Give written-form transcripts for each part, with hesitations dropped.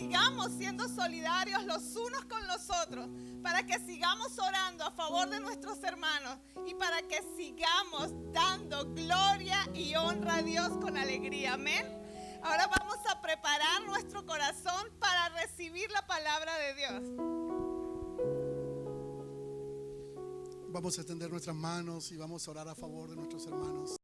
sigamos siendo solidarios los unos con los otros, para que sigamos orando a favor de nuestros hermanos y para que sigamos dando gloria y honra a Dios con alegría. Amén. Ahora vamos a preparar nuestro corazón para recibir la palabra de Dios. Vamos a extender nuestras manos y vamos a orar a favor de nuestros hermanos.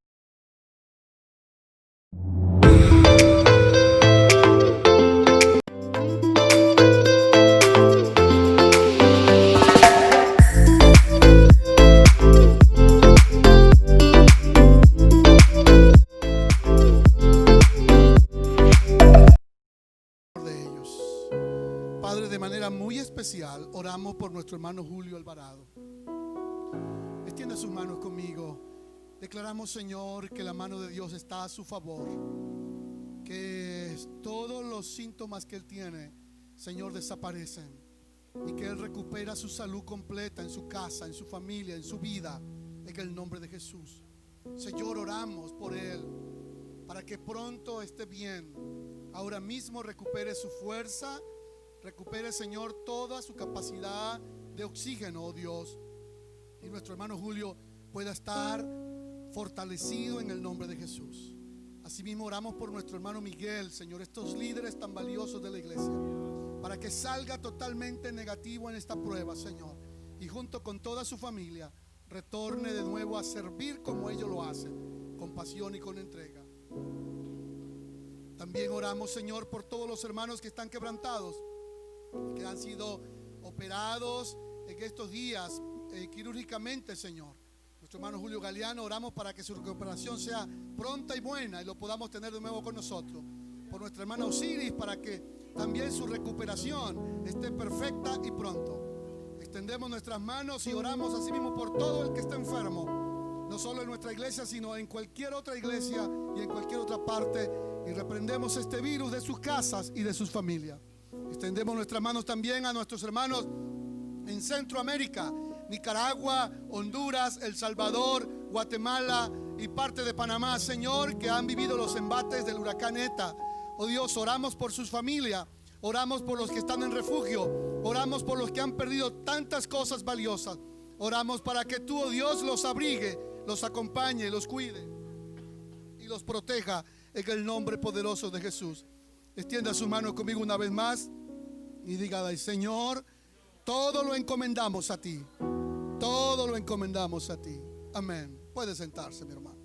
Padre, de manera muy especial oramos por nuestro hermano Julio Alvarado. Extiende sus manos conmigo. Declaramos, Señor, que la mano de Dios está a su favor, que todos los síntomas que él tiene, Señor, desaparecen y que él recupera su salud completa en su casa, en su familia, en su vida, en el nombre de Jesús. Señor, oramos por él para que pronto esté bien. Ahora mismo recupere su fuerza, recupere, Señor, toda su capacidad de oxígeno, oh Dios, y nuestro hermano Julio pueda estar fortalecido en el nombre de Jesús. Asimismo oramos por nuestro hermano Miguel, Señor, estos líderes tan valiosos de la iglesia, para que salga totalmente negativo en esta prueba, Señor, y junto con toda su familia retorne de nuevo a servir como ellos lo hacen, con pasión y con entrega. También oramos, Señor, por todos los hermanos que están quebrantados, que han sido operados en estos días quirúrgicamente, Señor. Nuestro hermano Julio Galeano, oramos para que su recuperación sea pronta y buena y lo podamos tener de nuevo con nosotros. Por nuestra hermana Osiris, para que también su recuperación esté perfecta y pronto. Extendemos nuestras manos y oramos así mismo por todo el que está enfermo, no solo en nuestra iglesia, sino en cualquier otra iglesia y en cualquier otra parte, y reprendemos este virus de sus casas y de sus familias. Extendemos nuestras manos también a nuestros hermanos en Centroamérica, Nicaragua, Honduras, El Salvador, Guatemala y parte de Panamá, Señor, que han vivido los embates del huracán ETA. Oh Dios, oramos por sus familias, oramos por los que están en refugio, oramos por los que han perdido tantas cosas valiosas. Oramos para que tú, oh Dios, los abrigue, los acompañe, los cuide y los proteja en el nombre poderoso de Jesús. Extienda su mano conmigo una vez más y diga: Señor, todo lo encomendamos a ti. Todo lo encomendamos a ti. Amén. Puede sentarse, mi hermano.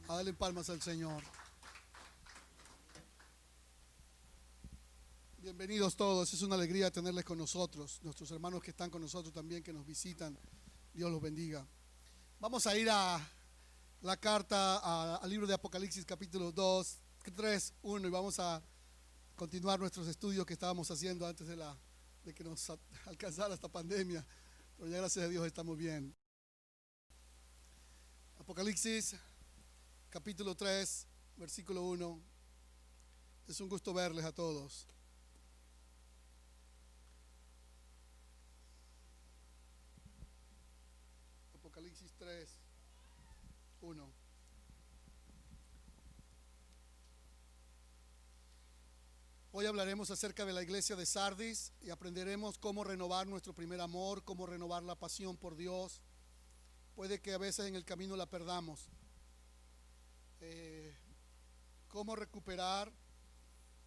A darle palmas al Señor. Bienvenidos todos. Es una alegría tenerles con nosotros. Nuestros hermanos que están con nosotros también, que nos visitan. Dios los bendiga. Vamos a ir a la carta al libro de Apocalipsis, capítulo 2, 3, 1, y vamos a continuar nuestros estudios que estábamos haciendo antes de que nos alcanzara esta pandemia. Pero ya gracias a Dios estamos bien. Apocalipsis capítulo 3, versículo 1. Es un gusto verles a todos. Apocalipsis 3, 1. Hoy hablaremos acerca de la iglesia de Sardis y aprenderemos cómo renovar nuestro primer amor, cómo renovar la pasión por Dios. Puede que a veces en el camino la perdamos. Cómo recuperar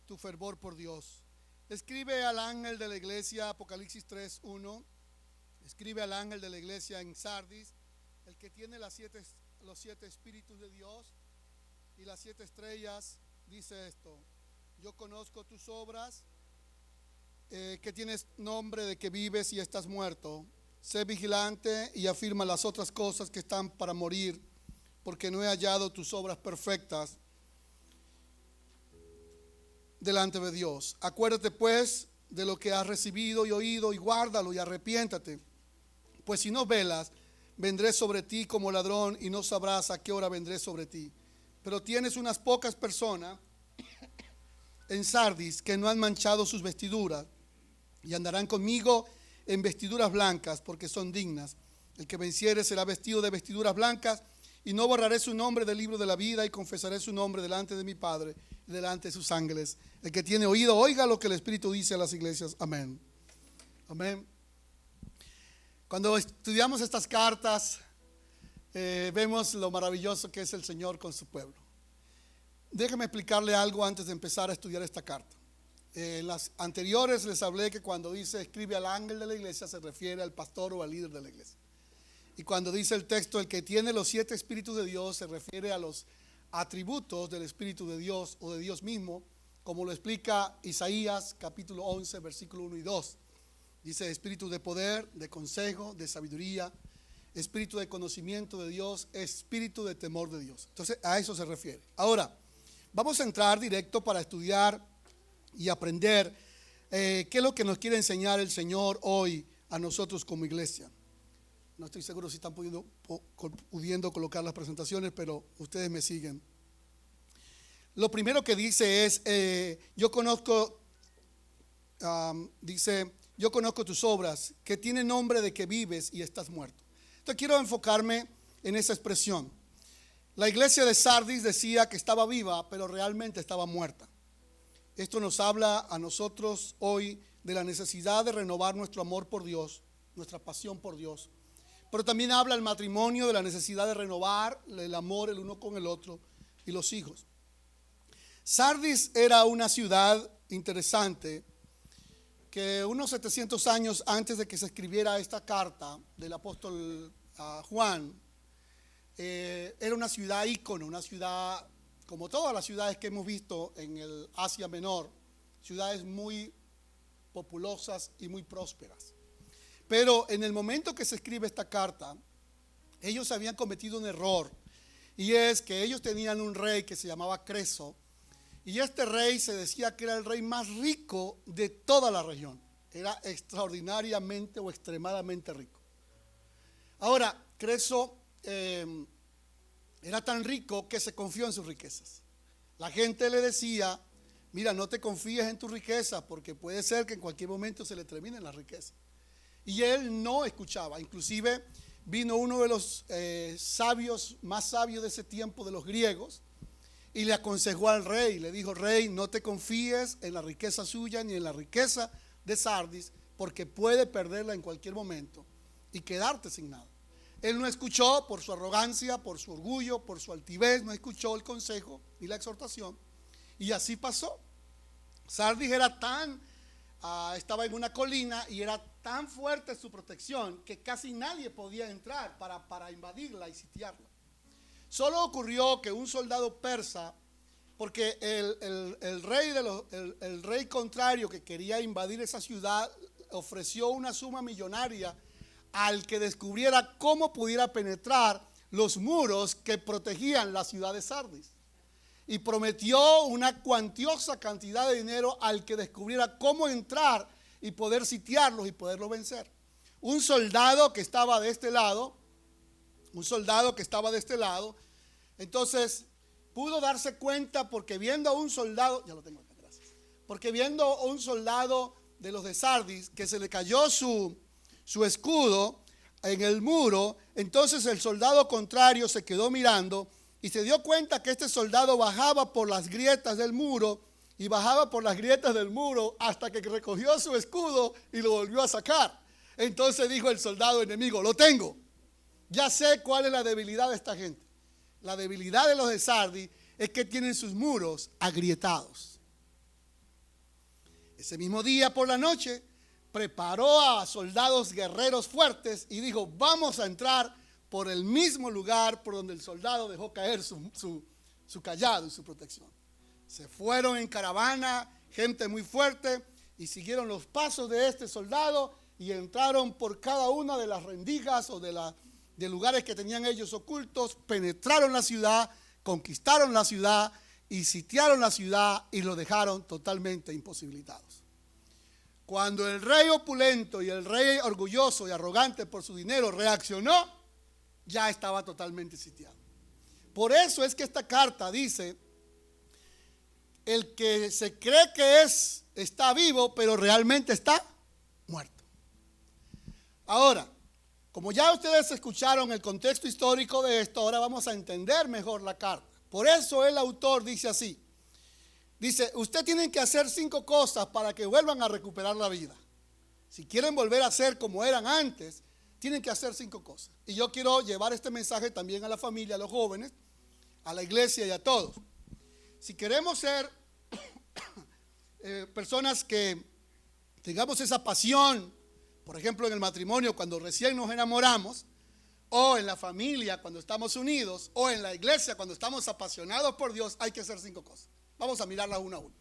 tu fervor por Dios. Escribe al ángel de la iglesia, Apocalipsis 3:1. Escribe al ángel de la iglesia en Sardis, el que tiene los 7 espíritus de Dios y las 7 estrellas. Dice esto: yo conozco tus obras, que tienes nombre de que vives y estás muerto. Sé vigilante y afirma las otras cosas que están para morir, porque no he hallado tus obras perfectas delante de Dios. Acuérdate pues de lo que has recibido y oído, y guárdalo y arrepiéntate. Pues si no velas, vendré sobre ti como ladrón, y no sabrás a qué hora vendré sobre ti. Pero tienes unas pocas personas en Sardis que no han manchado sus vestiduras, y andarán conmigo en vestiduras blancas, porque son dignas. El que venciere será vestido de vestiduras blancas, y no borraré su nombre del libro de la vida, y confesaré su nombre delante de mi Padre delante de sus ángeles. El que tiene oído, oiga lo que el Espíritu dice a las iglesias. Amén. Amén. Cuando estudiamos estas cartas, vemos lo maravilloso que es el Señor con su pueblo. Déjeme explicarle algo antes de empezar a estudiar esta carta. En las anteriores les hablé que cuando dice escribe al ángel de la iglesia se refiere al pastor o al líder de la iglesia. Y cuando dice el texto el que tiene los 7 espíritus de Dios se refiere a los atributos del Espíritu de Dios o de Dios mismo, como lo explica Isaías capítulo 11 versículo 1 y 2. Dice espíritu de poder, de consejo, de sabiduría, espíritu de conocimiento de Dios, espíritu de temor de Dios. Entonces a eso se refiere. Ahora vamos a entrar directo para estudiar y aprender qué es lo que nos quiere enseñar el Señor hoy a nosotros como iglesia. No estoy seguro si están pudiendo colocar las presentaciones, pero ustedes me siguen. Lo primero que dice es, yo conozco tus obras, que tiene nombre de que vives y estás muerto. Entonces quiero enfocarme en esa expresión. La iglesia de Sardis decía que estaba viva, pero realmente estaba muerta. Esto nos habla a nosotros hoy de la necesidad de renovar nuestro amor por Dios, nuestra pasión por Dios. Pero también habla el matrimonio de la necesidad de renovar el amor el uno con el otro y los hijos. Sardis era una ciudad interesante que unos 700 años antes de que se escribiera esta carta del apóstol Juan, era una ciudad ícono, una ciudad como todas las ciudades que hemos visto en el Asia Menor, ciudades muy populosas y muy prósperas. Pero en el momento que se escribe esta carta, ellos habían cometido un error, y es que ellos tenían un rey que se llamaba Creso, y este rey se decía que era el rey más rico de toda la región. Era extraordinariamente o extremadamente rico. Ahora, Creso era tan rico que se confió en sus riquezas. La gente le decía, mira, no te confíes en tus riquezas porque puede ser que en cualquier momento se le terminen las riquezas. Y él no escuchaba. Inclusive vino uno de los más sabios de ese tiempo, de los griegos, y le aconsejó al rey. Le dijo, rey, no te confíes en la riqueza suya ni en la riqueza de Sardis, porque puede perderla en cualquier momento y quedarte sin nada. Él no escuchó por su arrogancia, por su orgullo, por su altivez, no escuchó el consejo ni la exhortación. Y así pasó. Sardis era estaba en una colina y era tan fuerte su protección que casi nadie podía entrar para invadirla y sitiarla. Solo ocurrió que un soldado persa, porque el rey contrario que quería invadir esa ciudad ofreció una suma millonaria al que descubriera cómo pudiera penetrar los muros que protegían la ciudad de Sardis. Y prometió una cuantiosa cantidad de dinero al que descubriera cómo entrar y poder sitiarlos y poderlos vencer. Un soldado que estaba de este lado, entonces pudo darse cuenta porque viendo a un soldado, ya lo tengo acá, gracias, porque viendo a un soldado de los de Sardis que se le cayó su escudo en el muro, entonces el soldado contrario se quedó mirando y se dio cuenta que este soldado bajaba por las grietas del muro y bajaba por las grietas del muro hasta que recogió su escudo y lo volvió a sacar. Entonces dijo el soldado enemigo, lo tengo, ya sé cuál es la debilidad de esta gente. La debilidad de los de Sardis es que tienen sus muros agrietados. Ese mismo día por la noche preparó a soldados guerreros fuertes y dijo, vamos a entrar por el mismo lugar por donde el soldado dejó caer su callado y su protección. Se fueron en caravana, gente muy fuerte, y siguieron los pasos de este soldado y entraron por cada una de las rendijas o de lugares que tenían ellos ocultos, penetraron la ciudad, conquistaron la ciudad y sitiaron la ciudad y lo dejaron totalmente imposibilitados. Cuando el rey opulento y el rey orgulloso y arrogante por su dinero reaccionó, ya estaba totalmente sitiado. Por eso es que esta carta dice, el que se cree que está vivo, pero realmente está muerto. Ahora, como ya ustedes escucharon el contexto histórico de esto, ahora vamos a entender mejor la carta. Por eso el autor dice así, Dice, usted tiene que hacer 5 cosas para que vuelvan a recuperar la vida. Si quieren volver a ser como eran antes, tienen que hacer 5 cosas. Y yo quiero llevar este mensaje también a la familia, a los jóvenes, a la iglesia y a todos. Si queremos ser personas que tengamos esa pasión, por ejemplo en el matrimonio cuando recién nos enamoramos, o en la familia cuando estamos unidos, o en la iglesia cuando estamos apasionados por Dios, hay que hacer 5 cosas. Vamos a mirarlas una a una.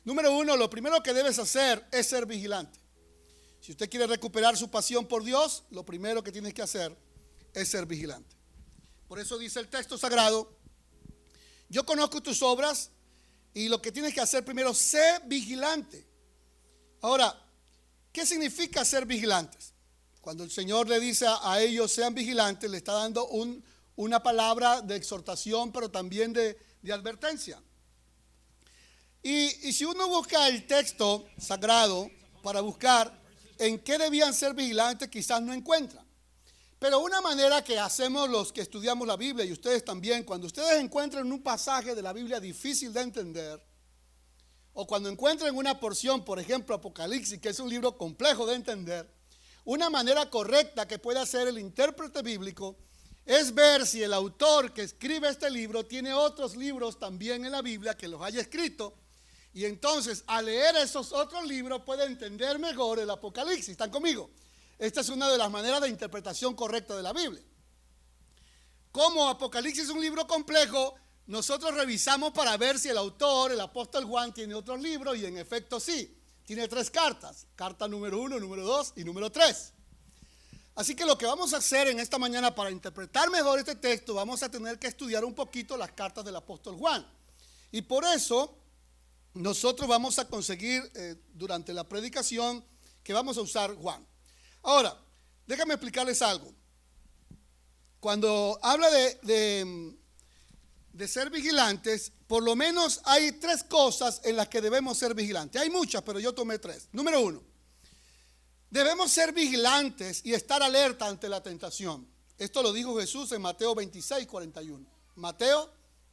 Número 1, lo primero que debes hacer es ser vigilante. Si usted quiere recuperar su pasión por Dios, lo primero que tienes que hacer es ser vigilante. Por eso dice el texto sagrado, yo conozco tus obras y lo que tienes que hacer primero, sé vigilante. Ahora, ¿qué significa ser vigilantes? Cuando el Señor le dice a ellos sean vigilantes, le está dando una palabra de exhortación, pero también de advertencia. Y si uno busca el texto sagrado para buscar en qué debían ser vigilantes, quizás no encuentra. Pero una manera que hacemos los que estudiamos la Biblia, y ustedes también, cuando ustedes encuentran un pasaje de la Biblia difícil de entender, o cuando encuentran una porción, por ejemplo, Apocalipsis, que es un libro complejo de entender, una manera correcta que puede hacer el intérprete bíblico es ver si el autor que escribe este libro tiene otros libros también en la Biblia que los haya escrito. Y entonces, al leer esos otros libros, puede entender mejor el Apocalipsis. ¿Están conmigo? Esta es una de las maneras de interpretación correcta de la Biblia. Como Apocalipsis es un libro complejo, nosotros revisamos para ver si el autor, el apóstol Juan, tiene otros libros, y en efecto sí. Tiene 3 cartas. Carta número 1, número 2 y número 3. Así que lo que vamos a hacer en esta mañana para interpretar mejor este texto, vamos a tener que estudiar un poquito las cartas del apóstol Juan. Y por eso nosotros vamos a conseguir durante la predicación que vamos a usar Juan. Ahora, déjame explicarles algo. Cuando habla de ser vigilantes, por lo menos hay 3 cosas en las que debemos ser vigilantes. Hay muchas, pero yo tomé 3. Número 1, debemos ser vigilantes y estar alerta ante la tentación. Esto lo dijo Jesús en Mateo 26:41. Mateo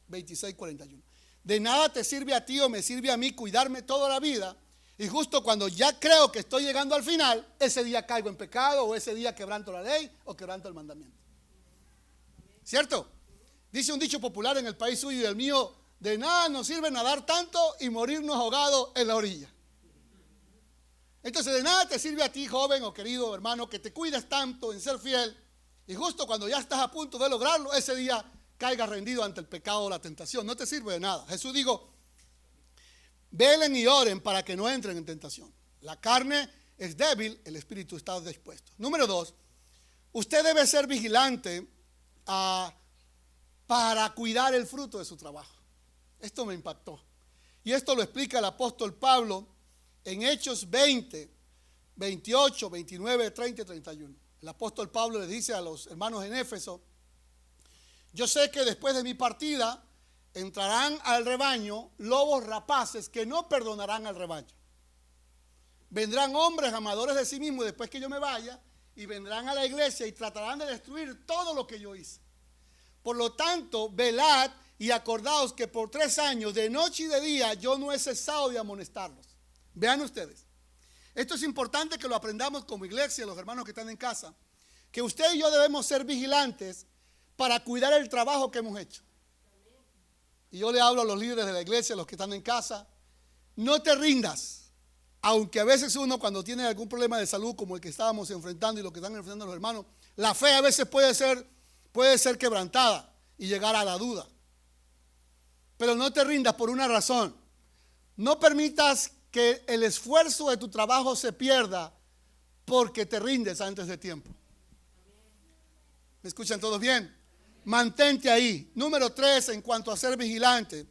26:41. De nada te sirve a ti o me sirve a mí cuidarme toda la vida, y justo cuando ya creo que estoy llegando al final, ese día caigo en pecado, o ese día quebranto la ley o quebranto el mandamiento. ¿Cierto? Dice un dicho popular en el país suyo y el mío, de nada nos sirve nadar tanto y morirnos ahogados en la orilla. Entonces de nada te sirve a ti, joven o querido hermano, que te cuides tanto en ser fiel, y justo cuando ya estás a punto de lograrlo, ese día caigas rendido ante el pecado o la tentación. No te sirve de nada. Jesús dijo, velen y oren para que no entren en tentación. La carne es débil, el espíritu está dispuesto. Número 2, usted debe ser vigilante para cuidar el fruto de su trabajo. Esto me impactó. Y esto lo explica el apóstol Pablo en Hechos 20, 28, 29, 30 y 31. El apóstol Pablo le dice a los hermanos en Éfeso, yo sé que después de mi partida entrarán al rebaño lobos rapaces que no perdonarán al rebaño. Vendrán hombres amadores de sí mismos después que yo me vaya, y vendrán a la iglesia y tratarán de destruir todo lo que yo hice. Por lo tanto, velad y acordaos que por 3 años, de noche y de día, yo no he cesado de amonestarlos. Vean ustedes, esto es importante que lo aprendamos como iglesia, los hermanos que están en casa, que usted y yo debemos ser vigilantes para cuidar el trabajo que hemos hecho. Y yo le hablo a los líderes de la iglesia, a los que están en casa, no te rindas. Aunque a veces uno, cuando tiene algún problema de salud como el que estábamos enfrentando y lo que están enfrentando los hermanos, la fe a veces puede ser quebrantada y llegar a la duda. Pero no te rindas por una razón. No permitas que el esfuerzo de tu trabajo se pierda porque te rindes antes de tiempo. ¿Me escuchan todos bien? Mantente ahí. Número 3, en cuanto a ser vigilante,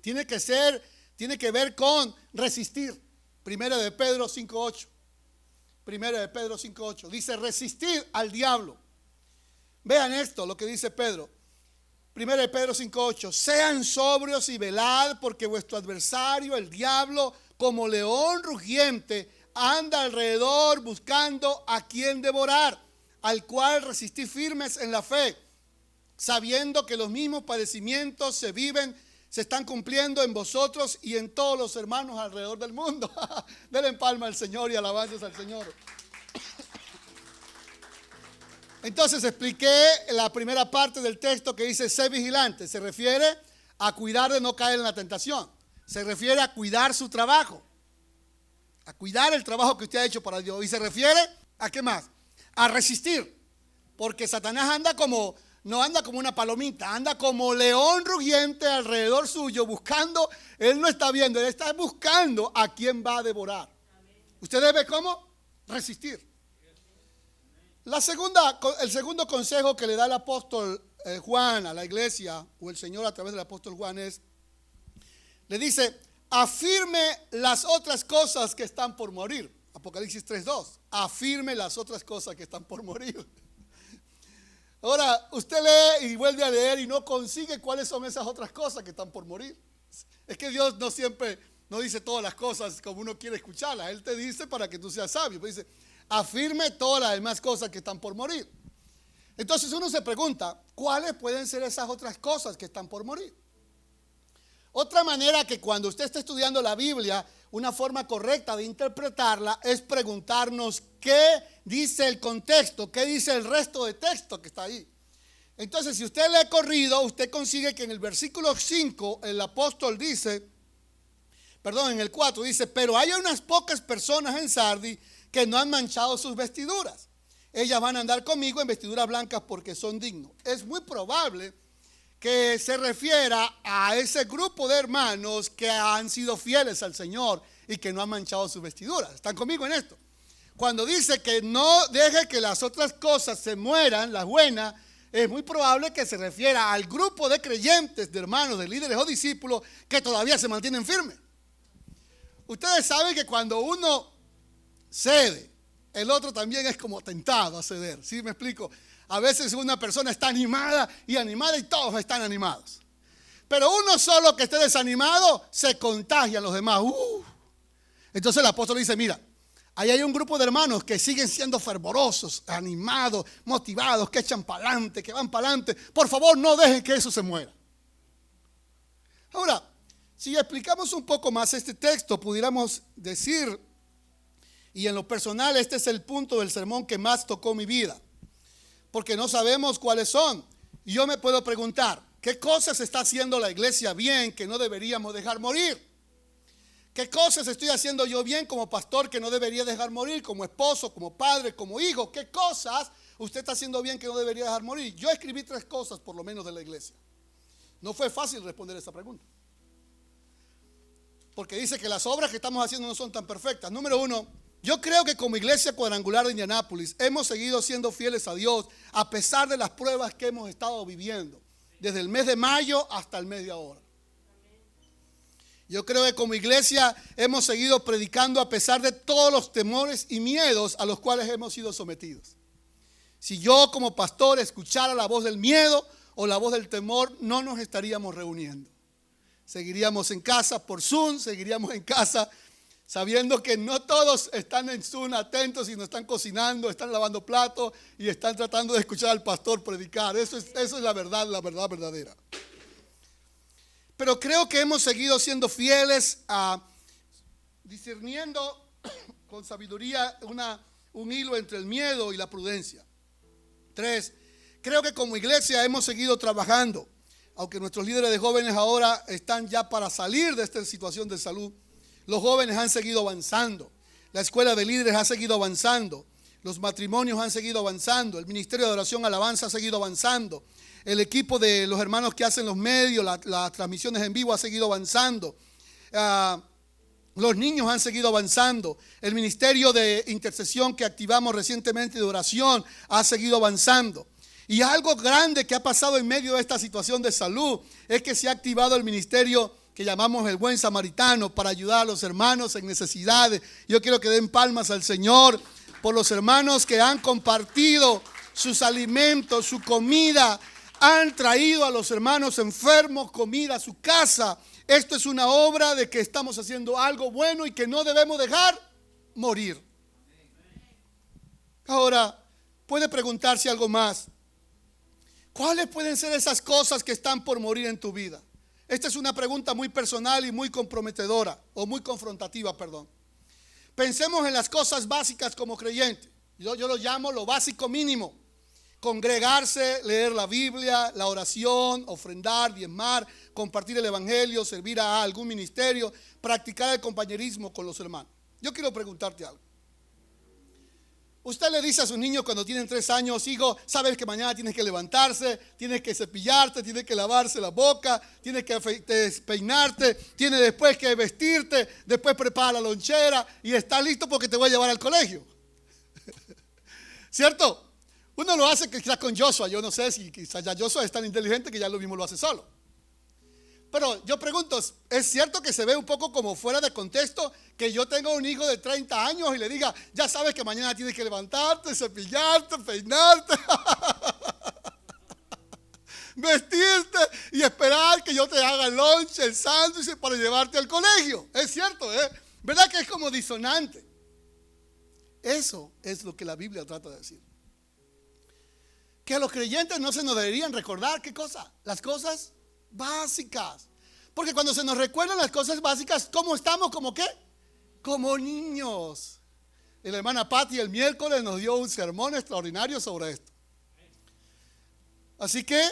tiene que ver con resistir. Primera de Pedro 5:8. Primera de Pedro 5:8. Dice resistir al diablo. Vean esto, lo que dice Pedro. Primera de Pedro 5:8. Sean sobrios y velad, porque vuestro adversario, el diablo, como león rugiente, anda alrededor buscando a quien devorar, al cual resistid firmes en la fe, sabiendo que los mismos padecimientos se viven se están cumpliendo en vosotros y en todos los hermanos alrededor del mundo. Denle palma al Señor y alabanzas al Señor. Entonces expliqué la primera parte del texto que dice sé vigilante. Se refiere a cuidar de no caer en la tentación. Se refiere a cuidar su trabajo, a cuidar el trabajo que usted ha hecho para Dios. Y se refiere a ¿qué más? A resistir. Porque Satanás no anda como una palomita, anda como león rugiente alrededor suyo buscando. Él no está viendo, él está buscando a quien va a devorar. Usted debe ¿cómo? Resistir. El segundo consejo que le da el apóstol Juan a la iglesia, o el Señor a través del apóstol Juan, le dice, afirme las otras cosas que están por morir. Apocalipsis 3:2, afirme las otras cosas que están por morir. Ahora, usted lee y vuelve a leer y no consigue cuáles son esas otras cosas que están por morir. Es que Dios no siempre no dice todas las cosas como uno quiere escucharlas. Él te dice para que tú seas sabio. Pues dice, afirme todas las demás cosas que están por morir. Entonces uno se pregunta, ¿cuáles pueden ser esas otras cosas que están por morir? Otra manera que cuando usted está estudiando la Biblia, una forma correcta de interpretarla es preguntarnos qué dice el contexto, qué dice el resto de texto que está ahí. Entonces, si usted lee corrido, usted consigue que en el versículo 5 el apóstol dice, en el 4 dice, pero hay unas pocas personas en Sardis que no han manchado sus vestiduras. Ellas van a andar conmigo en vestiduras blancas porque son dignos. Es muy probable que se refiera a ese grupo de hermanos que han sido fieles al Señor y que no han manchado sus vestiduras. ¿Están conmigo en esto? Cuando dice que no deje que las otras cosas se mueran, las buenas, es muy probable que se refiera al grupo de creyentes, de hermanos, de líderes o discípulos que todavía se mantienen firmes. Ustedes saben que cuando uno cede, el otro también es como tentado a ceder. ¿Sí me explico? A veces una persona está animada y todos están animados. Pero uno solo que esté desanimado se contagia a los demás. Entonces el apóstol dice, mira, ahí hay un grupo de hermanos que siguen siendo fervorosos, animados, motivados, que echan para adelante, que van para adelante. Por favor, no dejen que eso se muera. Ahora, si explicamos un poco más este texto, pudiéramos decir, y en lo personal este es el punto del sermón que más tocó mi vida, porque no sabemos cuáles son. Y yo me puedo preguntar, ¿qué cosas está haciendo la iglesia bien que no deberíamos dejar morir? ¿Qué cosas estoy haciendo yo bien como pastor que no debería dejar morir? Como esposo, como padre, como hijo. ¿Qué cosas usted está haciendo bien que no debería dejar morir? Yo escribí 3 cosas por lo menos de la iglesia. No fue fácil responder esa pregunta, porque dice que las obras que estamos haciendo no son tan perfectas. Número 1, yo creo que como iglesia cuadrangular de Indianápolis hemos seguido siendo fieles a Dios a pesar de las pruebas que hemos estado viviendo desde el mes de mayo hasta el mes de ahora. Yo creo que como iglesia hemos seguido predicando a pesar de todos los temores y miedos a los cuales hemos sido sometidos. Si yo como pastor escuchara la voz del miedo o la voz del temor, no nos estaríamos reuniendo. Seguiríamos en casa por Zoom, seguiríamos en casa sabiendo que no todos están en Zoom atentos, sino están cocinando, están lavando platos y están tratando de escuchar al pastor predicar. Eso es la verdad verdadera. Pero creo que hemos seguido siendo fieles a discerniendo con sabiduría un hilo entre el miedo y la prudencia. 3, creo que como iglesia hemos seguido trabajando, aunque nuestros líderes de jóvenes ahora están ya para salir de esta situación de salud. Los jóvenes han seguido avanzando, la escuela de líderes ha seguido avanzando, los matrimonios han seguido avanzando, el ministerio de oración alabanza ha seguido avanzando, el equipo de los hermanos que hacen los medios, las transmisiones en vivo ha seguido avanzando, los niños han seguido avanzando, el ministerio de intercesión que activamos recientemente de oración ha seguido avanzando. Y algo grande que ha pasado en medio de esta situación de salud es que se ha activado el ministerio que llamamos el Buen Samaritano para ayudar a los hermanos en necesidades. Yo quiero que den palmas al Señor por los hermanos que han compartido sus alimentos, su comida, han traído a los hermanos enfermos comida a su casa. Esto es una obra de que estamos haciendo algo bueno y que no debemos dejar morir. Ahora, puede preguntarse algo más. ¿Cuáles pueden ser esas cosas que están por morir en tu vida? Esta es una pregunta muy personal y muy comprometedora, o muy confrontativa, perdón. Pensemos en las cosas básicas como creyentes. Yo lo llamo lo básico mínimo. Congregarse, leer la Biblia, la oración, ofrendar, diezmar, compartir el evangelio, servir a algún ministerio, practicar el compañerismo con los hermanos. Yo quiero preguntarte algo. Usted le dice a sus niños cuando tienen 3 años: hijo, sabes que mañana tienes que levantarse, tienes que cepillarte, tienes que lavarse la boca, tienes que despeinarte, tienes después que vestirte, después prepara la lonchera y estás listo porque te voy a llevar al colegio. ¿Cierto? Uno lo hace quizás con Joshua. Yo no sé si quizás ya Joshua es tan inteligente que ya lo mismo lo hace solo. Pero yo pregunto, ¿es cierto que se ve un poco como fuera de contexto que yo tenga un hijo de 30 años y le diga: ya sabes que mañana tienes que levantarte, cepillarte, peinarte, vestirte y esperar que yo te haga el lunch, el sándwich para llevarte al colegio? Es cierto, ¿verdad que es como disonante? Eso es lo que la Biblia trata de decir. Que a los creyentes no se nos deberían recordar, ¿qué cosa? Las cosas básicas. Porque cuando se nos recuerdan las cosas básicas, ¿cómo estamos? ¿Como qué? Como niños. Y la hermana Patti el miércoles nos dio un sermón extraordinario sobre esto. Así que,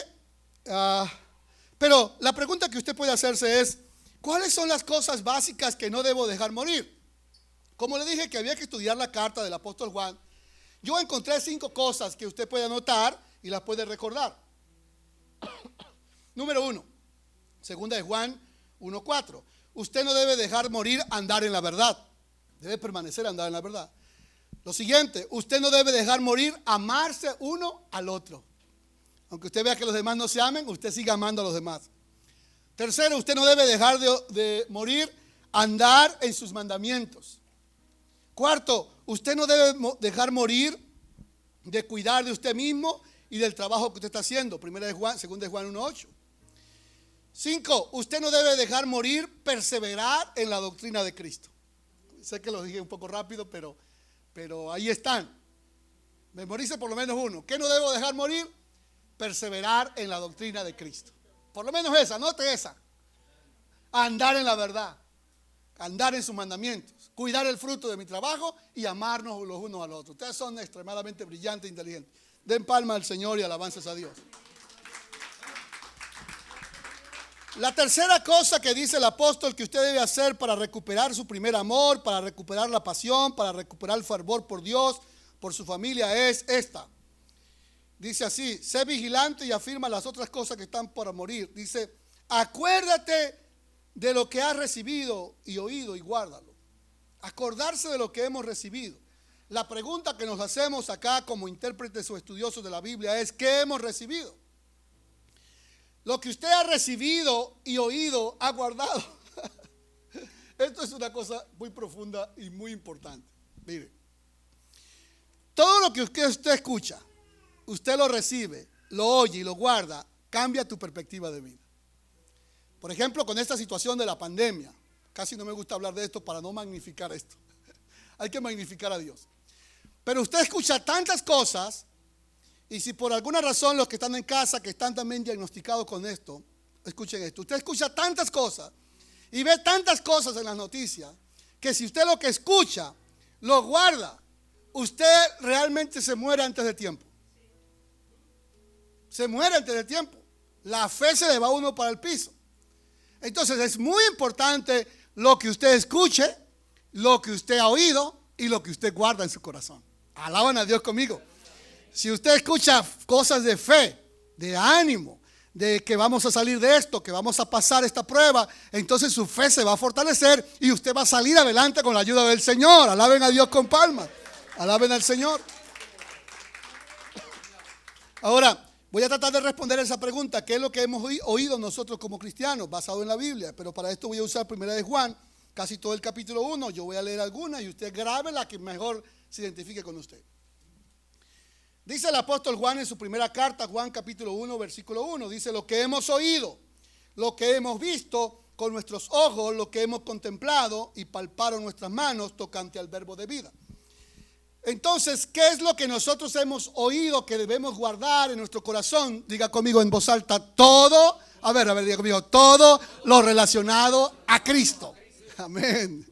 pero la pregunta que usted puede hacerse es: ¿cuáles son las cosas básicas que no debo dejar morir? Como le dije que había que estudiar la carta del apóstol Juan, yo encontré 5 cosas que usted puede anotar y las puede recordar. Número 1, segunda de Juan 1:4. Usted no debe dejar morir andar en la verdad. Debe permanecer andar en la verdad. Lo siguiente, usted no debe dejar morir amarse uno al otro. Aunque usted vea que los demás no se amen, usted siga amando a los demás. Tercero, usted no debe dejar de morir andar en sus mandamientos. Cuarto, usted no debe dejar morir de cuidar de usted mismo y del trabajo que usted está haciendo. Primera de Juan, segunda de Juan 1:8. 5, usted no debe dejar morir, perseverar en la doctrina de Cristo. Sé que lo dije un poco rápido, pero ahí están. Memorice por lo menos uno. ¿Qué no debo dejar morir? Perseverar en la doctrina de Cristo. Por lo menos esa, anote esa. Andar en la verdad, andar en sus mandamientos, cuidar el fruto de mi trabajo y amarnos los unos a los otros. Ustedes son extremadamente brillantes e inteligentes. Den palma al Señor y alabanzas a Dios. La tercera cosa que dice el apóstol que usted debe hacer para recuperar su primer amor, para recuperar la pasión, para recuperar el fervor por Dios, por su familia, es esta. Dice así: sé vigilante y afirma las otras cosas que están por morir. Dice: acuérdate de lo que has recibido y oído y guárdalo. Acordarse de lo que hemos recibido. La pregunta que nos hacemos acá como intérpretes o estudiosos de la Biblia es: ¿qué hemos recibido? Lo que usted ha recibido y oído, ha guardado. Esto es una cosa muy profunda y muy importante. Mire, todo lo que usted escucha, usted lo recibe, lo oye y lo guarda, cambia tu perspectiva de vida. Por ejemplo, con esta situación de la pandemia, casi no me gusta hablar de esto para no magnificar esto. Hay que magnificar a Dios. Pero usted escucha tantas cosas, y si por alguna razón los que están en casa, que están también diagnosticados con esto, escuchen esto. Usted escucha tantas cosas y ve tantas cosas en las noticias, que si usted lo que escucha lo guarda, usted realmente se muere antes de tiempo. Se muere antes de tiempo. La fe se le va a uno para el piso. Entonces es muy importante lo que usted escuche, lo que usted ha oído y lo que usted guarda en su corazón. Alaban a Dios conmigo. Si usted escucha cosas de fe, de ánimo, de que vamos a salir de esto, que vamos a pasar esta prueba, entonces su fe se va a fortalecer y usted va a salir adelante con la ayuda del Señor. Alaben a Dios con palmas. Alaben al Señor. Ahora, voy a tratar de responder esa pregunta: ¿qué es lo que hemos oído nosotros como cristianos basado en la Biblia? Pero para esto voy a usar Primera de Juan, casi todo el capítulo 1. Yo voy a leer algunas y usted grabe la que mejor se identifique con usted. Dice el apóstol Juan en su primera carta, Juan capítulo 1, versículo 1. Dice: lo que hemos oído, lo que hemos visto con nuestros ojos, lo que hemos contemplado y palparon nuestras manos tocante al verbo de vida. Entonces, ¿qué es lo que nosotros hemos oído que debemos guardar en nuestro corazón? Diga conmigo en voz alta, todo, diga conmigo, todo lo relacionado a Cristo. Amén.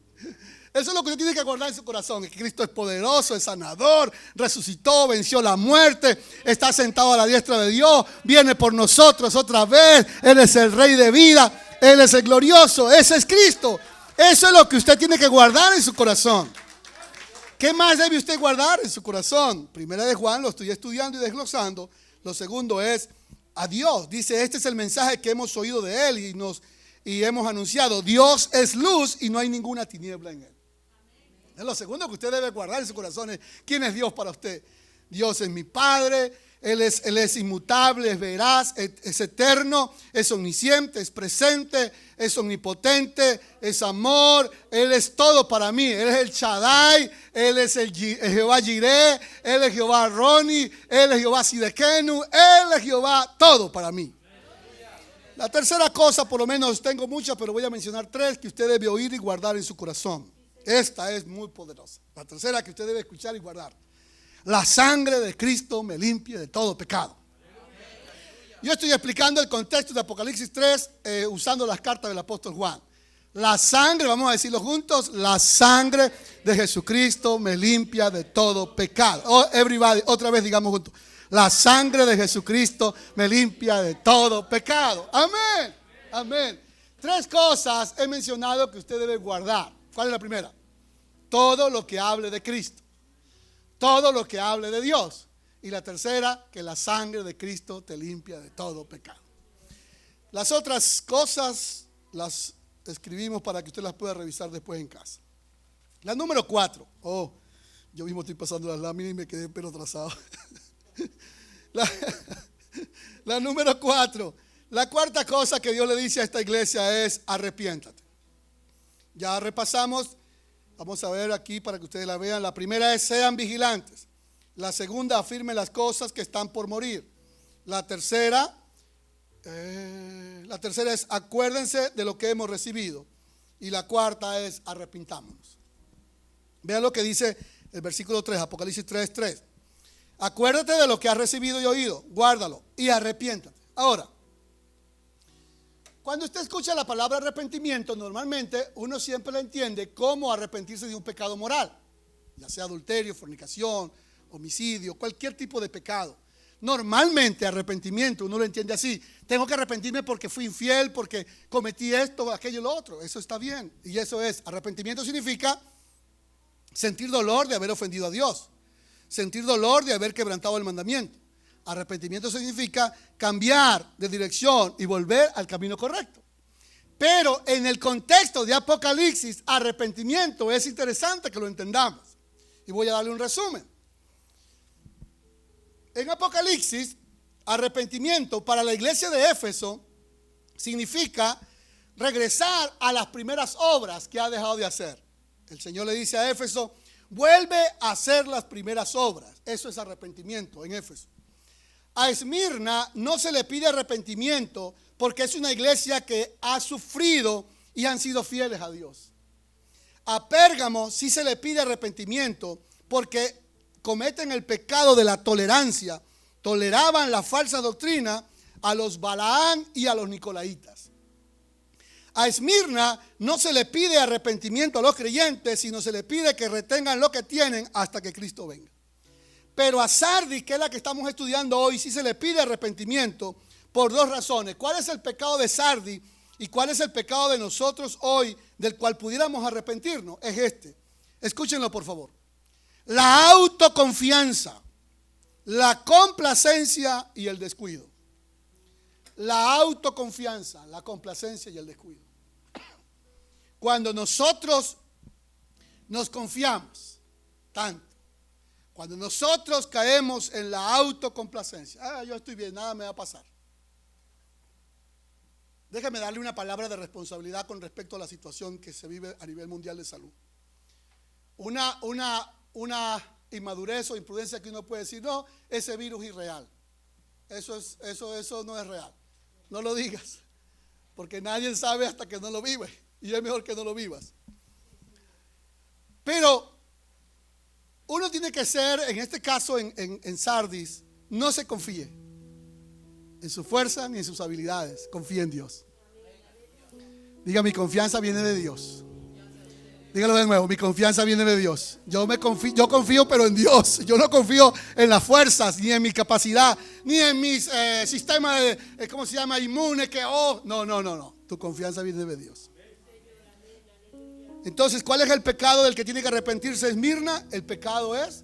Eso es lo que usted tiene que guardar en su corazón, que Cristo es poderoso, es sanador, resucitó, venció la muerte, está sentado a la diestra de Dios, viene por nosotros otra vez, Él es el Rey de vida, Él es el glorioso, ese es Cristo. Eso es lo que usted tiene que guardar en su corazón. ¿Qué más debe usted guardar en su corazón? Primera de Juan, lo estoy estudiando y desglosando. Lo segundo es a Dios. Dice, este es el mensaje que hemos oído de Él y hemos anunciado. Dios es luz y no hay ninguna tiniebla en Él. Es lo segundo que usted debe guardar en su corazón. Es, ¿quién es Dios para usted? Dios es mi Padre. Él es inmutable, es veraz, es eterno, es omnisciente, es presente, es omnipotente, es amor. Él es todo para mí. Él es el Shaddai, Él es el Jehová Jireh, Él es Jehová Roni, Él es Jehová Sidekenu, Él es Jehová, todo para mí. La tercera cosa, por lo menos tengo muchas, pero voy a mencionar tres que usted debe oír y guardar en su corazón. Esta es muy poderosa. La tercera que usted debe escuchar y guardar. La sangre de Cristo me limpia de todo pecado. Yo estoy explicando el contexto de Apocalipsis 3 usando las cartas del apóstol Juan. La sangre, vamos a decirlo juntos, la sangre de Jesucristo me limpia de todo pecado. Oh, everybody, otra vez digamos juntos. La sangre de Jesucristo me limpia de todo pecado. Amén, amén. Tres cosas he mencionado que usted debe guardar. ¿Cuál es la primera? Todo lo que hable de Cristo. Todo lo que hable de Dios. Y la tercera, que la sangre de Cristo te limpia de todo pecado. Las otras cosas las escribimos para que usted las pueda revisar después en casa. La número 4. Oh, yo mismo estoy pasando las láminas y me quedé pero atrasado. La número 4. La cuarta cosa que Dios le dice a esta iglesia es arrepiéntate. Ya repasamos. Vamos a ver aquí para que ustedes la vean. La primera es sean vigilantes. La segunda, afirmen las cosas que están por morir. La tercera es acuérdense de lo que hemos recibido. Y la cuarta es arrepintámonos. Vean lo que dice el versículo 3, Apocalipsis 3:3. Acuérdate de lo que has recibido y oído, guárdalo y arrepiéntate. Ahora, cuando usted escucha la palabra arrepentimiento, normalmente uno siempre la entiende como arrepentirse de un pecado moral, ya sea adulterio, fornicación, homicidio, cualquier tipo de pecado. Normalmente arrepentimiento uno lo entiende así: tengo que arrepentirme porque fui infiel, porque cometí esto, aquello y lo otro. Eso está bien, y eso es, arrepentimiento significa sentir dolor de haber ofendido a Dios, sentir dolor de haber quebrantado el mandamiento. Arrepentimiento significa cambiar de dirección y volver al camino correcto. Pero en el contexto de Apocalipsis, arrepentimiento es interesante que lo entendamos. Y voy a darle un resumen. En Apocalipsis, arrepentimiento para la iglesia de Éfeso significa regresar a las primeras obras que ha dejado de hacer. El Señor le dice a Éfeso, vuelve a hacer las primeras obras. Eso es arrepentimiento en Éfeso. A Esmirna no se le pide arrepentimiento porque es una iglesia que ha sufrido y han sido fieles a Dios. A Pérgamo sí se le pide arrepentimiento porque cometen el pecado de la tolerancia, toleraban la falsa doctrina a los Balaán y a los Nicolaitas. A Esmirna no se le pide arrepentimiento a los creyentes, sino se le pide que retengan lo que tienen hasta que Cristo venga. Pero a Sardis, que es la que estamos estudiando hoy, sí se le pide arrepentimiento por dos razones. ¿Cuál es el pecado de Sardis y cuál es el pecado de nosotros hoy del cual pudiéramos arrepentirnos? Es este. Escúchenlo por favor. La autoconfianza, la complacencia y el descuido. La autoconfianza, la complacencia y el descuido. Cuando nosotros nos confiamos tanto, cuando nosotros caemos en la autocomplacencia, yo estoy bien, nada me va a pasar. Déjame darle una palabra de responsabilidad con respecto a la situación que se vive a nivel mundial de salud. Una inmadurez o imprudencia que uno puede decir, no, ese virus es irreal. Eso no es real. No lo digas, porque nadie sabe hasta que no lo vive, y es mejor que no lo vivas. Pero uno tiene que ser, en este caso en Sardis, no se confíe en su fuerza ni en sus habilidades. Confíe en Dios. Diga, mi confianza viene de Dios. Dígalo de nuevo, mi confianza viene de Dios. Yo confío pero en Dios. Yo no confío en las fuerzas, ni en mi capacidad, ni en mis sistemas de, ¿cómo se llama? Inmune, no. Tu confianza viene de Dios. Entonces, ¿cuál es el pecado del que tiene que arrepentirse Esmirna? El pecado es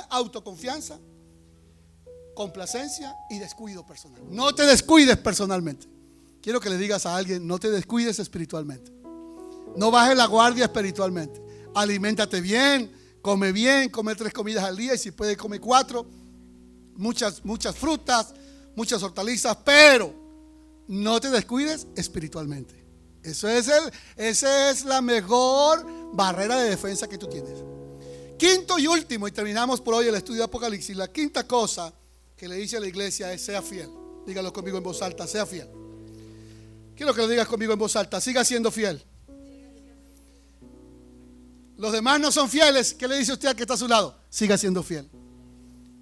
autoconfianza, complacencia y descuido personal. No te descuides personalmente. Quiero que le digas a alguien, no te descuides espiritualmente. No bajes la guardia espiritualmente. Aliméntate bien, come 3 comidas al día y si puede come 4. Muchas frutas, muchas hortalizas, pero no te descuides espiritualmente. Esa es la mejor barrera de defensa que tú tienes. Quinto y último, y terminamos por hoy el estudio de Apocalipsis. La quinta cosa que le dice a la iglesia es: sea fiel. Dígalo conmigo en voz alta: sea fiel. Quiero que lo digas conmigo en voz alta: siga siendo fiel. Los demás no son fieles. ¿Qué le dice usted al que está a su lado? Siga siendo fiel.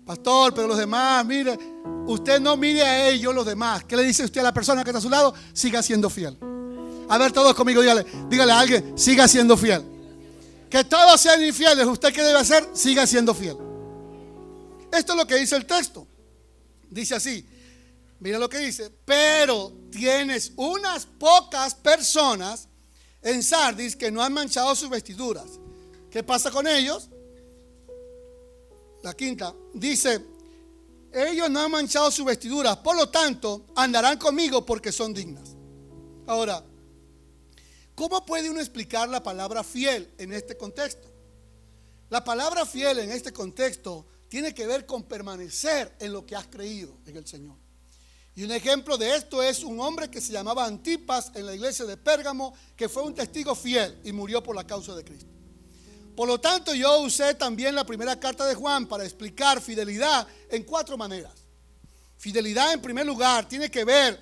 Pastor, pero los demás, mire, usted no mire a ellos, los demás. ¿Qué le dice usted a la persona que está a su lado? Siga siendo fiel. A ver, todos conmigo, dígale a alguien: siga siendo fiel. Que todos sean infieles. ¿Usted qué debe hacer? Siga siendo fiel. Esto es lo que dice el texto. Dice así, mira lo que dice: pero tienes unas pocas personas en Sardis que no han manchado sus vestiduras. ¿Qué pasa con ellos? La quinta dice: ellos no han manchado sus vestiduras, por lo tanto andarán conmigo porque son dignas. Ahora, ¿cómo puede uno explicar la palabra fiel en este contexto? La palabra fiel en este contexto tiene que ver con permanecer en lo que has creído en el Señor. Y un ejemplo de esto es un hombre que se llamaba Antipas en la iglesia de Pérgamo, que fue un testigo fiel y murió por la causa de Cristo. Por lo tanto, yo usé también la primera carta de Juan para explicar fidelidad en 4 maneras. Fidelidad, en primer lugar, tiene que ver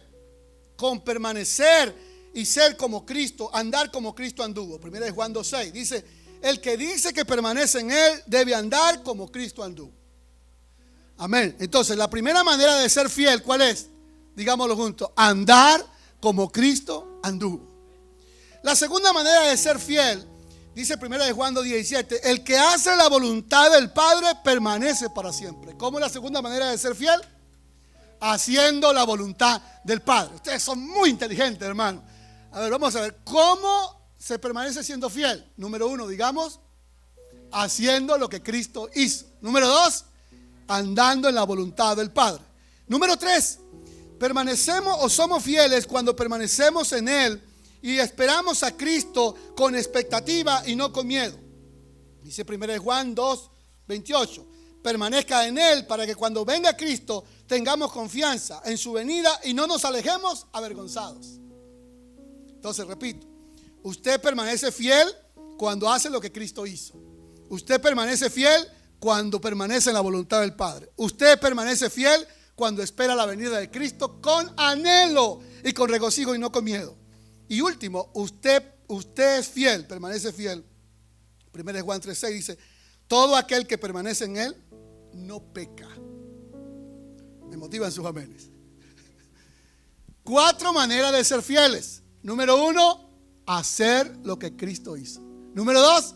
con permanecer y ser como Cristo, andar como Cristo anduvo. Primera de Juan 2:6 dice: el que dice que permanece en él debe andar como Cristo anduvo. Amén. Entonces, la primera manera de ser fiel, ¿cuál es? Digámoslo juntos: andar como Cristo anduvo. La segunda manera de ser fiel, dice 1 de Juan 2:17: el que hace la voluntad del Padre permanece para siempre. ¿Cómo es la segunda manera de ser fiel? Haciendo la voluntad del Padre. Ustedes son muy inteligentes, hermano. A ver, vamos a ver cómo se permanece siendo fiel. Número 1, digamos, haciendo lo que Cristo hizo. Número 2, andando en la voluntad del Padre. Número 3, permanecemos o somos fieles cuando permanecemos en Él y esperamos a Cristo con expectativa y no con miedo. Dice 1 de Juan 2:28: permanezca en Él para que cuando venga Cristo tengamos confianza en su venida y no nos alejemos avergonzados. Entonces, repito, usted permanece fiel cuando hace lo que Cristo hizo. Usted permanece fiel cuando permanece en la voluntad del Padre. Usted permanece fiel cuando espera la venida de Cristo con anhelo y con regocijo y no con miedo. Y último, usted es fiel, permanece fiel. 1 de Juan 3:6 dice: todo aquel que permanece en Él no peca. Me motivan sus amenes. 4 maneras de ser fieles. Número 1, hacer lo que Cristo hizo. Número 2,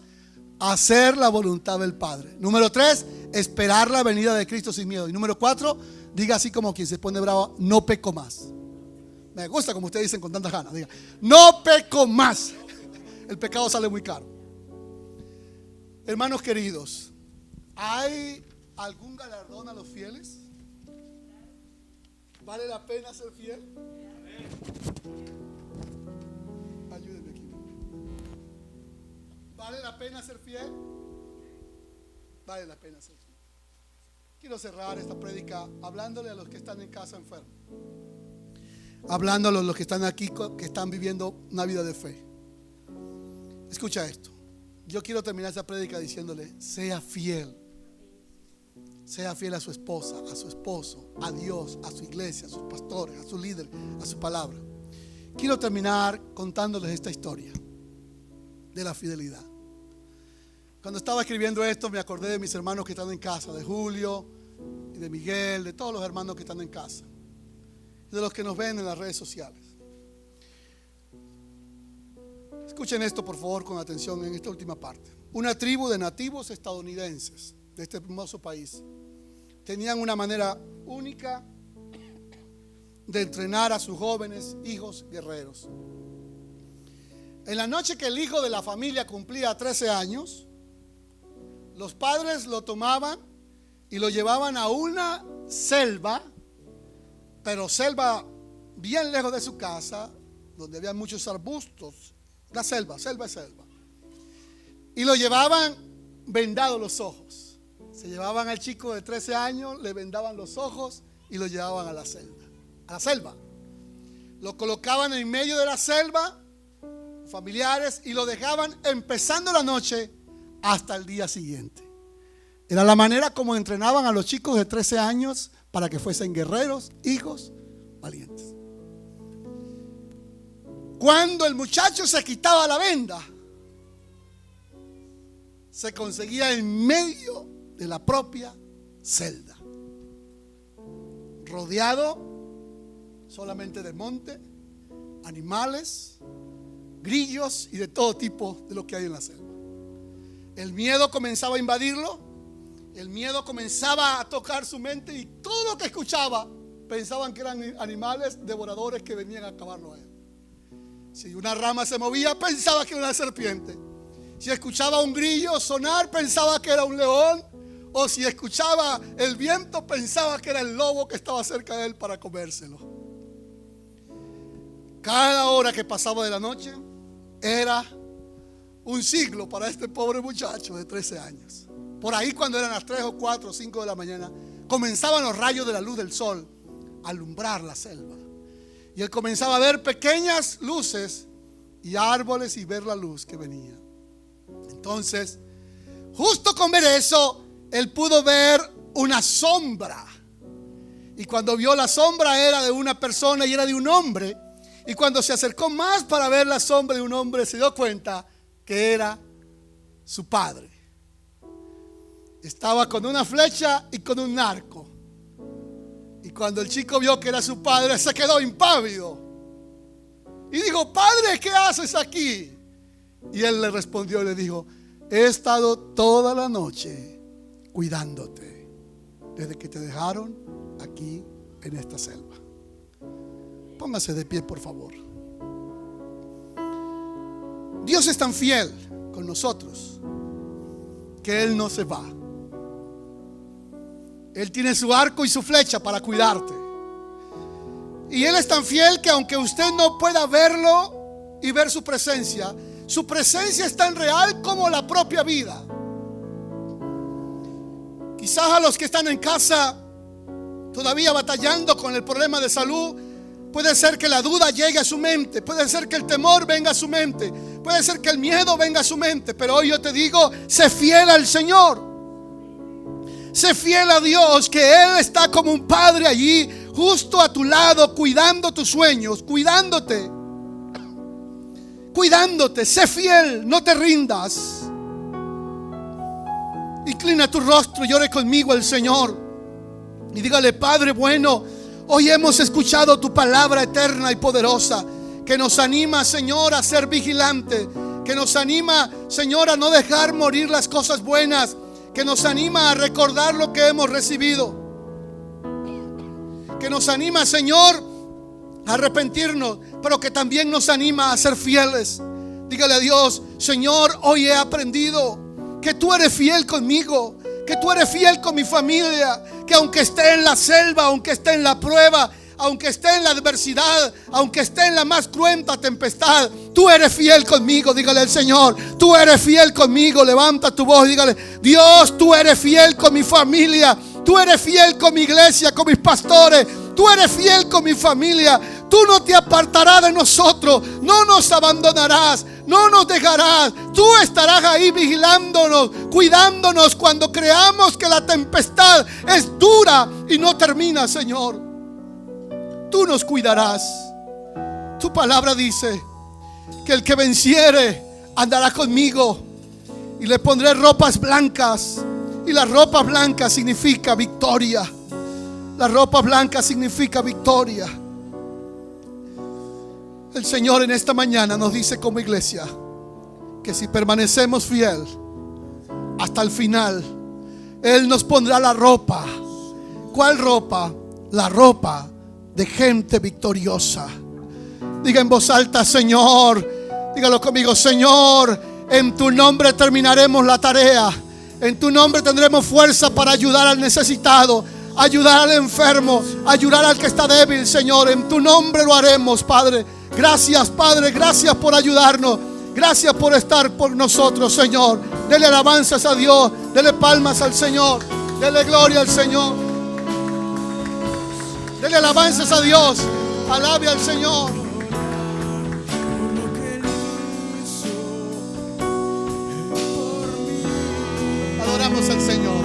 hacer la voluntad del Padre. Número 3, esperar la venida de Cristo sin miedo. Y número 4, diga así como quien se pone bravo: no peco más. Me gusta como ustedes dicen con tantas ganas. Diga: no peco más. El pecado sale muy caro. Hermanos queridos, ¿hay algún galardón a los fieles? ¿Vale la pena ser fiel? Ayúdenme aquí. ¿Vale la pena ser fiel? Vale la pena ser fiel. Quiero cerrar esta prédica hablándole a los que están en casa enfermos, hablándole a los que están aquí, que están viviendo una vida de fe. Escucha esto. Yo quiero terminar esta prédica diciéndole: sea fiel. Sea fiel a su esposa, a su esposo, a Dios, a su iglesia, a sus pastores, a su líder, a su palabra. Quiero terminar contándoles esta historia de la fidelidad. Cuando estaba escribiendo esto me acordé de mis hermanos que están en casa, de Julio y de Miguel, de todos los hermanos que están en casa, de los que nos ven en las redes sociales. Escuchen esto por favor con atención en esta última parte. Una tribu de nativos estadounidenses de este hermoso país tenían una manera única de entrenar a sus jóvenes hijos guerreros. En la noche que el hijo de la familia cumplía 13 años, los padres lo tomaban y lo llevaban a una selva, pero selva bien lejos de su casa, donde había muchos arbustos. La selva es selva. Y lo llevaban vendados los ojos. Se llevaban al chico de 13 años, le vendaban los ojos y lo llevaban a la selva. Lo colocaban en medio de la selva, familiares, y lo dejaban empezando la noche hasta el día siguiente. Era la manera como entrenaban a los chicos de 13 años para que fuesen guerreros, hijos valientes. Cuando el muchacho se quitaba la venda, se conseguía en medio de la propia celda, rodeado solamente de monte, animales, grillos y de todo tipo de lo que hay en la selva. El miedo comenzaba a invadirlo, el miedo comenzaba a tocar su mente, y todo lo que escuchaba pensaban que eran animales devoradores que venían a acabarlo a él. Si una rama se movía, pensaba que era una serpiente. Si escuchaba un grillo sonar, pensaba que era un león. O si escuchaba el viento, pensaba que era el lobo que estaba cerca de él para comérselo. Cada hora que pasaba de la noche era un siglo para este pobre muchacho de 13 años. Por ahí, cuando eran las 3 o 4 o 5 de la mañana, comenzaban los rayos de la luz del sol a alumbrar la selva. Y él comenzaba a ver pequeñas luces y árboles y ver la luz que venía. Entonces, justo con ver eso, él pudo ver una sombra. Y cuando vio la sombra, era de una persona y era de un hombre. Y cuando se acercó más para ver la sombra de un hombre, se dio cuenta que era su padre. Estaba con una flecha y con un arco. Y cuando el chico vio que era su padre, se quedó impávido y dijo: Padre, ¿qué haces aquí? Y él le respondió y le dijo: he estado toda la noche cuidándote desde que te dejaron aquí en esta selva. Póngase de pie, por favor. Dios es tan fiel con nosotros que Él no se va. Él tiene su arco y su flecha para cuidarte. Y Él es tan fiel que aunque usted no pueda verlo y ver su presencia es tan real como la propia vida. Quizás a los que están en casa todavía batallando con el problema de salud, puede ser que la duda llegue a su mente, puede ser que el temor venga a su mente, puede ser que el miedo venga a su mente. Pero hoy yo te digo: sé fiel al Señor. Sé fiel a Dios, que Él está como un padre allí, justo a tu lado, cuidando tus sueños, cuidándote. Sé fiel, no te rindas. Inclina tu rostro y ore conmigo al Señor. Y dígale: Padre bueno, hoy hemos escuchado tu palabra eterna y poderosa, que nos anima, Señor, a ser vigilante, que nos anima, Señor, a no dejar morir las cosas buenas, que nos anima a recordar lo que hemos recibido, que nos anima, Señor, a arrepentirnos, pero que también nos anima a ser fieles. Dígale a Dios: Señor, hoy he aprendido que tú eres fiel conmigo, que tú eres fiel con mi familia, que aunque esté en la selva, aunque esté en la prueba, aunque esté en la adversidad, aunque esté en la más cruenta tempestad, tú eres fiel conmigo. Dígale al Señor: tú eres fiel conmigo. Levanta tu voz y dígale: Dios, tú eres fiel con mi familia, tú eres fiel con mi iglesia, con mis pastores, tú eres fiel con mi familia. Tú no te apartarás de nosotros, no nos abandonarás, no nos dejarás. Tú estarás ahí vigilándonos, cuidándonos cuando creamos que la tempestad es dura y no termina, Señor. Tú nos cuidarás. Tu palabra dice que el que venciere andará conmigo, y le pondré ropas blancas. Y la ropa blanca significa victoria. La ropa blanca significa victoria. El Señor en esta mañana nos dice como iglesia que si permanecemos fiel hasta el final, Él nos pondrá la ropa. ¿Cuál ropa? La ropa de gente victoriosa. Diga en voz alta: Señor, dígalo conmigo: Señor, en tu nombre terminaremos la tarea. En tu nombre tendremos fuerza para ayudar al necesitado, ayudar al enfermo, ayudar al que está débil. Señor, en tu nombre lo haremos, Padre. Gracias, Padre, gracias por ayudarnos. Gracias por estar por nosotros, Señor. Dele alabanzas a Dios, dele palmas al Señor, dele gloria al Señor. Dele alabanzas a Dios, alabe al Señor. Adoramos al Señor.